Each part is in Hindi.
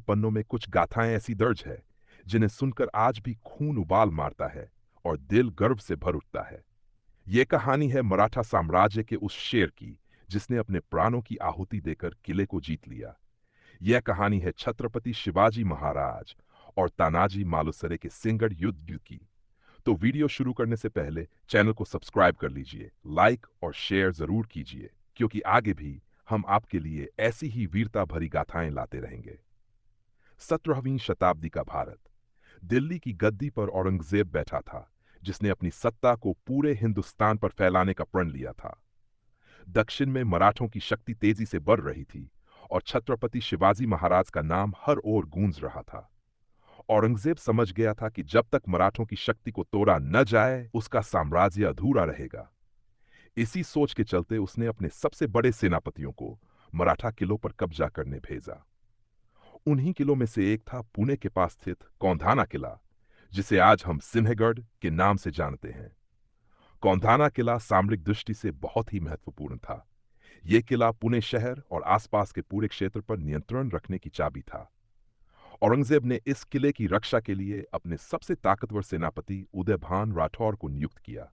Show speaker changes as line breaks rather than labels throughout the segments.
पन्नों में कुछ गाथाएं ऐसी दर्ज है जिन्हें सुनकर आज भी खून उबाल मारता है और दिल गर्व से भर उठता है। ये कहानी है मराठा साम्राज्य के उस शेर की जिसने अपने प्राणों की आहुति देकर किले को जीत लिया। यह कहानी है छत्रपति शिवाजी महाराज और तानाजी मालुसरे के सिंगड़ युद्ध की। तो वीडियो शुरू करने से पहले चैनल को सब्सक्राइब कर लीजिए, लाइक और शेयर जरूर कीजिए, क्योंकि आगे भी हम आपके लिए ऐसी ही वीरता भरी गाथाएं लाते रहेंगे। 17वीं शताब्दी का भारत। दिल्ली की गद्दी पर औरंगजेब बैठा था, जिसने अपनी सत्ता को पूरे हिंदुस्तान पर फैलाने का प्रण लिया था। दक्षिण में मराठों की शक्ति तेजी से बढ़ रही थी और छत्रपति शिवाजी महाराज का नाम हर ओर गूंज रहा था। औरंगजेब समझ गया था कि जब तक मराठों की शक्ति को तोड़ा न जाए, उसका साम्राज्य अधूरा रहेगा। इसी सोच के चलते उसने अपने सबसे बड़े सेनापतियों को मराठा किलों पर कब्जा करने भेजा। उन्हीं किलों में से एक था पुणे के पास स्थित कौंधाना किला, जिसे आज हम सिंहगढ़ के नाम से जानते हैं। कौंधाना किला सामरिक दृष्टि से बहुत ही महत्वपूर्ण था। यह किला पुणे शहर और आसपास के पूरे क्षेत्र पर नियंत्रण रखने की चाबी था। औरंगजेब ने इस किले की रक्षा के लिए अपने सबसे ताकतवर सेनापति उदयभान राठौर को नियुक्त किया।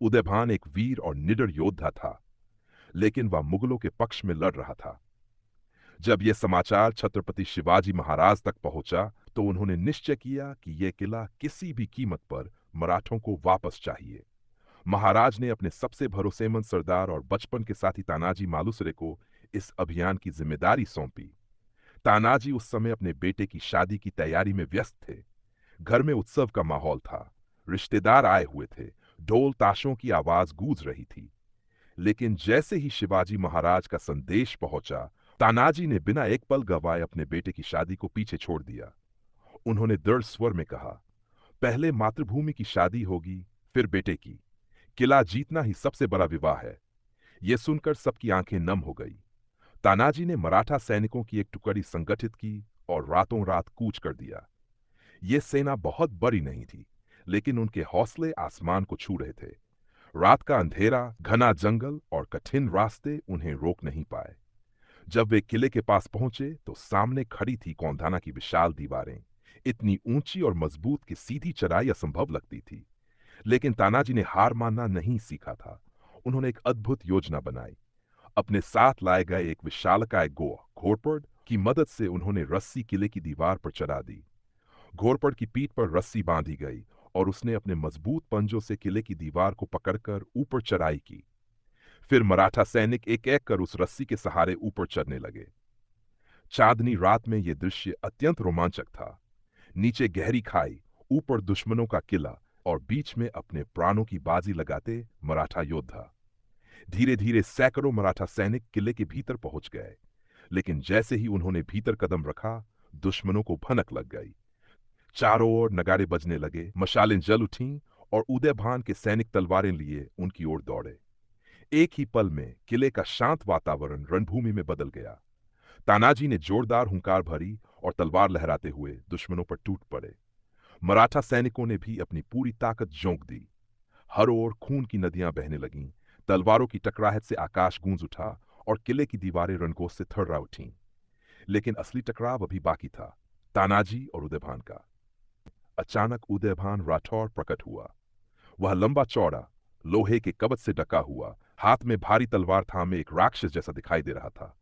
उदयभान एक वीर और निडर योद्धा था, लेकिन वह मुगलों के पक्ष में लड़ रहा था। जब यह समाचार छत्रपति शिवाजी महाराज तक पहुंचा, तो उन्होंने निश्चय किया कि यह किला किसी भी कीमत पर मराठों को वापस चाहिए। महाराज ने अपने सबसे भरोसेमंद सरदार और बचपन के साथी तानाजी मालुसरे को इस अभियान की जिम्मेदारी सौंपी। तानाजी उस समय अपने बेटे की शादी की तैयारी में व्यस्त थे। घर में उत्सव का माहौल था, रिश्तेदार आए हुए थे, ढोल ताशों की आवाज गूंज रही थी। लेकिन जैसे ही शिवाजी महाराज का संदेश पहुंचा, तानाजी ने बिना एक पल गवाए अपने बेटे की शादी को पीछे छोड़ दिया। उन्होंने दृढ़ स्वर में कहा, पहले मातृभूमि की शादी होगी, फिर बेटे की। किला जीतना ही सबसे बड़ा विवाह है। यह सुनकर सबकी आंखें नम हो गई। तानाजी ने मराठा सैनिकों की एक टुकड़ी संगठित की और रातों रात कूच कर दिया। यह सेना बहुत बड़ी नहीं थी, लेकिन उनके हौसले आसमान को छू रहे थे। रात का अंधेरा, घना जंगल और कठिन रास्ते उन्हें रोक नहीं पाए। जब वे किले के पास पहुंचे, तो सामने खड़ी थी कौंधाना की विशाल दीवारें। इतनी ऊंची और मजबूत कि सीधी चढ़ाई असंभव लगती थी। लेकिन तानाजी ने हार मानना नहीं सीखा था। उन्होंने एक अद्भुत योजना बनाई। अपने साथ लाए गए एक विशालकाय घोड़पड़ की मदद से उन्होंने रस्सी किले की दीवार पर चढ़ा दी। घोड़पड़ की पीठ पर रस्सी बांधी गई और उसने अपने मजबूत पंजों से किले की दीवार को पकड़कर ऊपर चढ़ाई की। फिर मराठा सैनिक एक एक कर उस रस्सी के सहारे ऊपर चढ़ने लगे। चांदनी रात में यह दृश्य अत्यंत रोमांचक था। नीचे गहरी खाई, ऊपर दुश्मनों का किला और बीच में अपने प्राणों की बाजी लगाते मराठा योद्धा। धीरे धीरे सैकड़ों मराठा सैनिक किले के भीतर पहुंच गए। लेकिन जैसे ही उन्होंने भीतर कदम रखा, दुश्मनों को भनक लग गई। चारों ओर नगाड़े बजने लगे, मशालें जल उठीं और उदयभान के सैनिक तलवारें लिए उनकी ओर दौड़े। एक ही पल में किले का शांत वातावरण रणभूमि में बदल गया। तानाजी ने जोरदार हुंकार भरी और तलवार लहराते हुए दुश्मनों पर टूट पड़े। मराठा सैनिकों ने भी अपनी पूरी ताकत झोंक दी। हर ओर खून की नदियां बहने लगीं। तलवारों की टकराहट से आकाश गूंज उठा और किले की दीवारें रणघोष से थर्रा उठीं। लेकिन असली टकराव अभी बाकी था, तानाजी और उदयभान का। अचानक उदयभान राठौर प्रकट हुआ। वह लंबा चौड़ा, लोहे के कवच से ढका हुआ, हाथ में भारी तलवार थामे एक राक्षस जैसा दिखाई दे रहा था।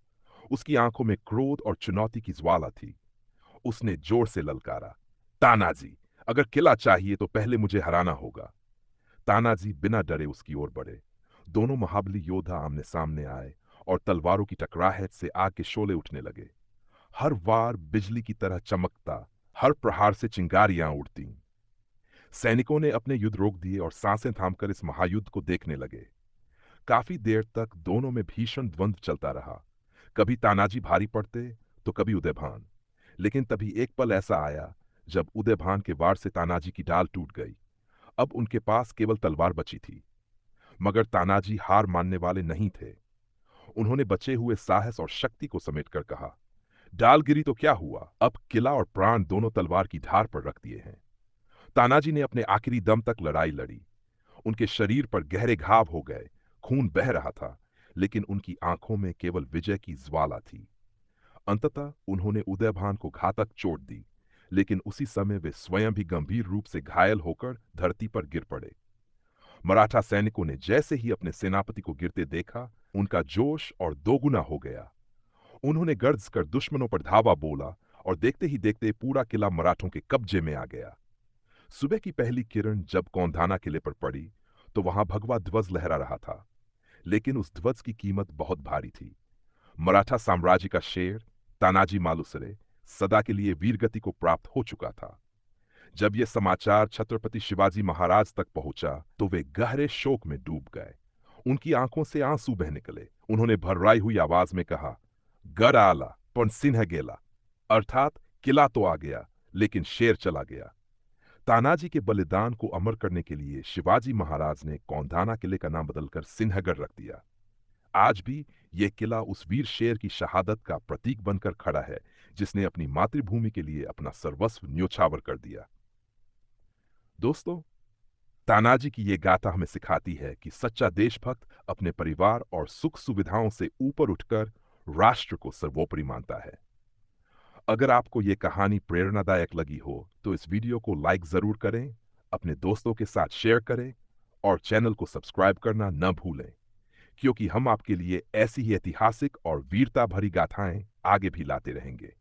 उसकी आंखों में क्रोध और चुनौती की ज्वाला थी। उसने जोर से ललकारा, तानाजी, अगर किला चाहिए तो पहले मुझे हराना होगा। तानाजी बिना डरे उसकी ओर बढ़े। दोनों महाबली योद्धा आमने सामने आए और तलवारों की टकराहट से आग के शोले उठने लगे। हर वार बिजली की तरह चमकता, हर प्रहार से चिंगारियां उड़ती। सैनिकों ने अपने युद्ध रोक दिए और सांसें थामकर इस महायुद्ध को देखने लगे। काफी देर तक दोनों में भीषण द्वंद्व चलता रहा। कभी तानाजी भारी पड़ते, तो कभी उदयभान। लेकिन तभी एक पल ऐसा आया जब उदयभान के वार से तानाजी की ढाल टूट गई। अब उनके पास केवल तलवार बची थी। मगर तानाजी हार मानने वाले नहीं थे। उन्होंने बचे हुए साहस और शक्ति को समेटकर कहा, ढाल गिरी तो क्या हुआ, अब किला और प्राण दोनों तलवार की धार पर रख दिए हैं। तानाजी ने अपने आखिरी दम तक लड़ाई लड़ी। उनके शरीर पर गहरे घाव हो गए, खून बह रहा था, लेकिन उनकी आंखों में केवल विजय की ज्वाला थी। अंततः उन्होंने उदयभान को घातक चोट दी, लेकिन उसी समय वे स्वयं भी गंभीर रूप से घायल होकर धरती पर गिर पड़े। मराठा सैनिकों ने जैसे ही अपने सेनापति को गिरते देखा, उनका जोश और दोगुना हो गया। उन्होंने गर्ज कर दुश्मनों पर धावा बोला और देखते ही देखते पूरा किला मराठों के कब्जे में आ गया। सुबह की पहली किरण जब कौंधाना किले पर पड़ी, तो वहां भगवा ध्वज लहरा रहा था, लेकिन उस ध्वज की कीमत बहुत भारी थी। मराठा साम्राज्य का शेर तानाजी मालुसरे सदा के लिए वीरगति को प्राप्त हो चुका था। जब यह समाचार छत्रपति शिवाजी महाराज तक पहुंचा, तो वे गहरे शोक में डूब गए। उनकी आंखों से आंसू बह निकले। उन्होंने भर्राई हुई आवाज में कहा, गढ़ आला पण सिन्ह गेला, अर्थात किला तो आ गया, लेकिन शेर चला गया। तानाजी के बलिदान को अमर करने के लिए शिवाजी महाराज ने कौंधाना किले का नाम बदलकर सिन्हगढ़ रख दिया। आज भी यह किला उस वीर शेर की शहादत का प्रतीक बनकर खड़ा है, जिसने अपनी मातृभूमि के लिए अपना सर्वस्व न्योछावर कर दिया। दोस्तों, तानाजी की यह गाथा हमें सिखाती है कि सच्चा देशभक्त अपने परिवार और सुख सुविधाओं से ऊपर उठकर राष्ट्र को सर्वोपरि मानता है। अगर आपको यह कहानी प्रेरणादायक लगी हो, तो इस वीडियो को लाइक जरूर करें, अपने दोस्तों के साथ शेयर करें और चैनल को सब्सक्राइब करना न भूलें, क्योंकि हम आपके लिए ऐसी ही ऐतिहासिक और वीरता भरी गाथाएं आगे भी लाते रहेंगे।